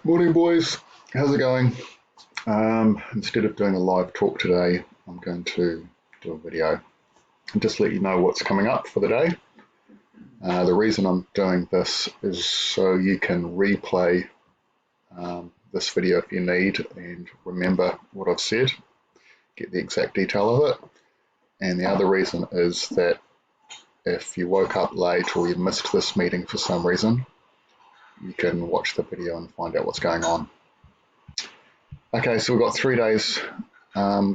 Morning, boys. How's it going? Instead of doing a live talk today, I'm going to do a video and just let you know what's coming up for the day. The reason I'm doing this is so you can replay this video if you need and remember what I've said, get the exact detail of it. And the other reason is that if you woke up late or you missed this meeting for some reason, you can watch the video and find out what's going on. Okay, so we've got 3 days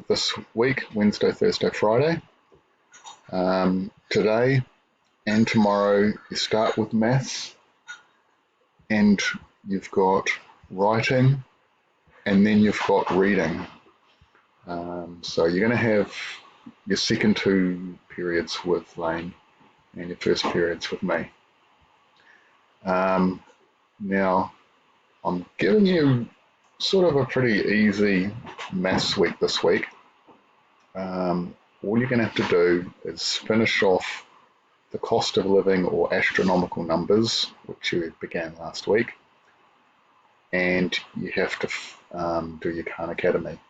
this week, Wednesday, Thursday, Friday. Today and tomorrow you start with maths and you've got writing and then you've got reading. So you're going to have your second two periods with Lane and your first periods with me. Now, I'm giving you sort of a pretty easy maths week this week. All you're going to have to do is finish off the cost of living or astronomical numbers, which you began last week, and you have to do your Khan Academy.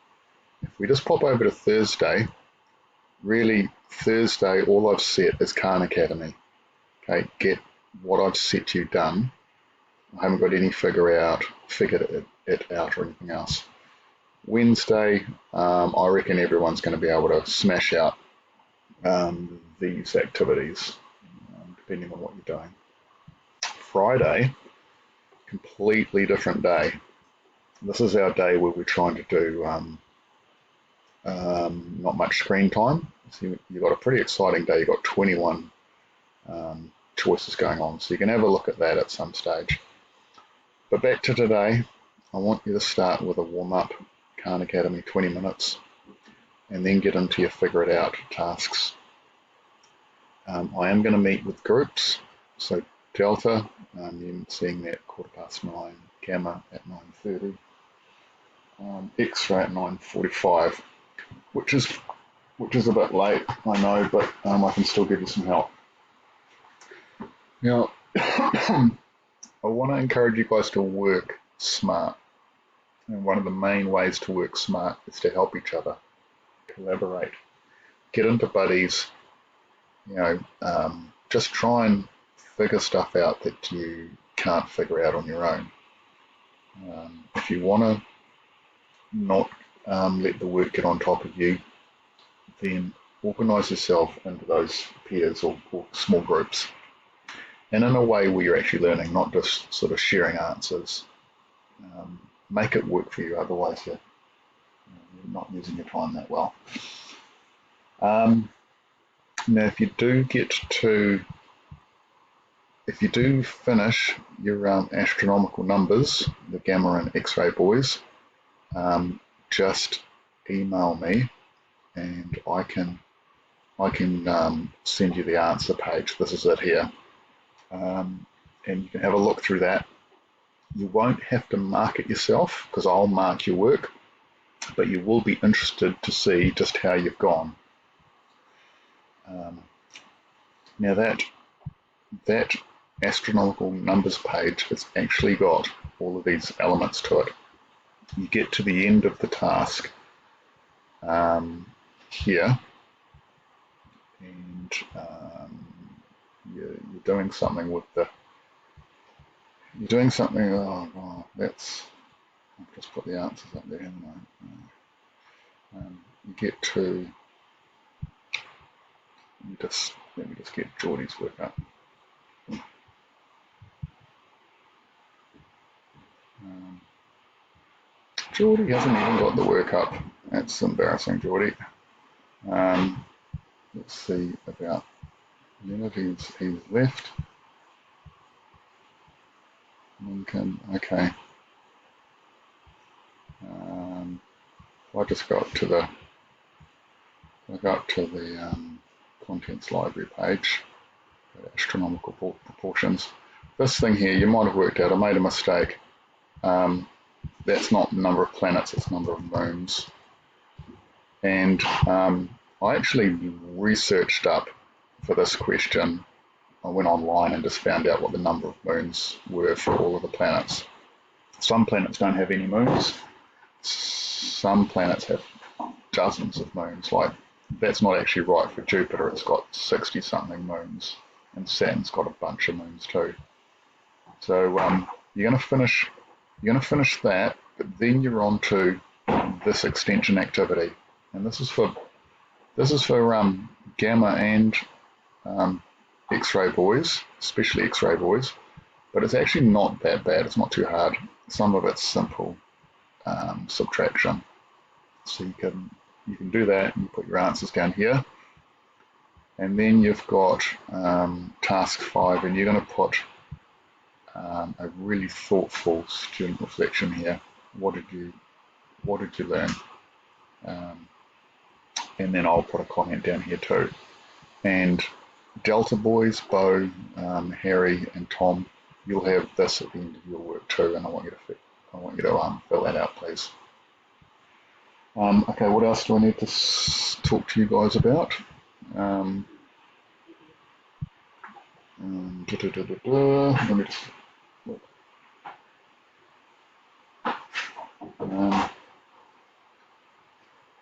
If we just pop over to Thursday, really Thursday, all I've set is Khan Academy. Okay, get what I've set you done. I haven't got any figured it out or anything else. Wednesday, I reckon everyone's going to be able to smash out these activities, depending on what you're doing. Friday, completely different day. This is our day where we're trying to do not much screen time. So you've got a pretty exciting day. You've got 21 choices going on, so you can have a look at that at some stage. But back to today, I want you to start with a warm-up, Khan Academy, 20 minutes, and then get into your figure it out tasks. I am going to meet with groups, so Delta, you're seeing that 9:15, Gamma at 9:30, X-ray at 9:45, which is a bit late, I know, but I can still give you some help. Now, I want to encourage you guys to work smart. And one of the main ways to work smart is to help each other, collaborate, get into buddies, just try and figure stuff out that you can't figure out on your own. If you want to not let the work get on top of you, then organise yourself into those pairs or small groups. And in a way where you're actually learning, not just sort of sharing answers. Make it work for you, otherwise you're not using your time that well. Now, if you do finish your astronomical numbers, the Gamma and X-ray boys, just email me and I can send you the answer page. This is it here. And you can have a look through that. You won't have to mark it yourself because I'll mark your work, but you will be interested to see just how you've gone. Now that astronomical numbers page has actually got all of these elements to it. You get to the end of the task here, and you're doing something with the. You're doing something. Oh, wow, that's. I've just put the answers up there, haven't I? You get to. Let me just get Geordie's work up. Geordie hasn't even got the work up. That's embarrassing, Geordie. Let's see about Leonard. He's left. Lincoln. Okay. I just got to the. Contents library page, astronomical proportions. This thing here, you might have worked out, I made a mistake. That's not the number of planets, it's the number of moons. And I actually researched up for this question. I went online and just found out what the number of moons were for all of the planets. Some planets don't have any moons. Some planets have dozens of moons. Like, that's not actually right for Jupiter. It's got 60 something moons, and Saturn's got a bunch of moons too. So you're going to finish that, but then you're on to this extension activity, and this is for gamma and X-ray boys, especially X-ray boys. But it's actually not that bad. It's not too hard. Some of it's simple subtraction. So you can do that, and you put your answers down here, and then you've got task 5, and you're going to put a really thoughtful student reflection here. What did you learn? And then I'll put a comment down here too. And Delta boys, Bo, Harry, and Tom, you'll have this at the end of your work too, and I want you to fill that out, please. Okay, what else do I need to talk to you guys about? Let me just look.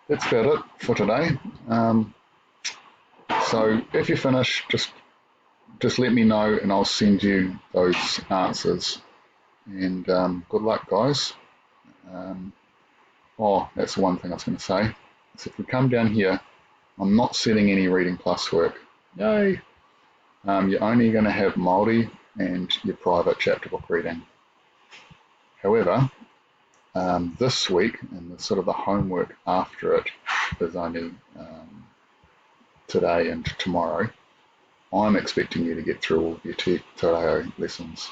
That's about it for today. So if you finish, just let me know, and I'll send you those answers. And good luck, guys. Oh, that's the one thing I was going to say. So if we come down here, I'm not setting any reading plus work. Yay! You're only going to have Māori and your private chapter book reading. However, this week, and sort of the homework after it is only today and tomorrow. I'm expecting you to get through all of your Te Reo lessons.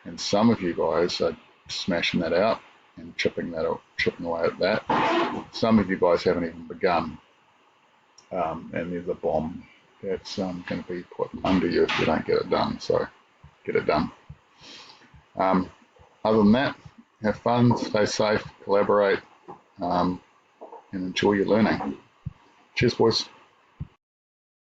And some of you guys are smashing that out and chipping away at that. Some of you guys haven't even begun. And there's a bomb that's going to be put under you if you don't get it done. So get it done. Other than that, have fun, stay safe, collaborate, and enjoy your learning. Cheers, boys.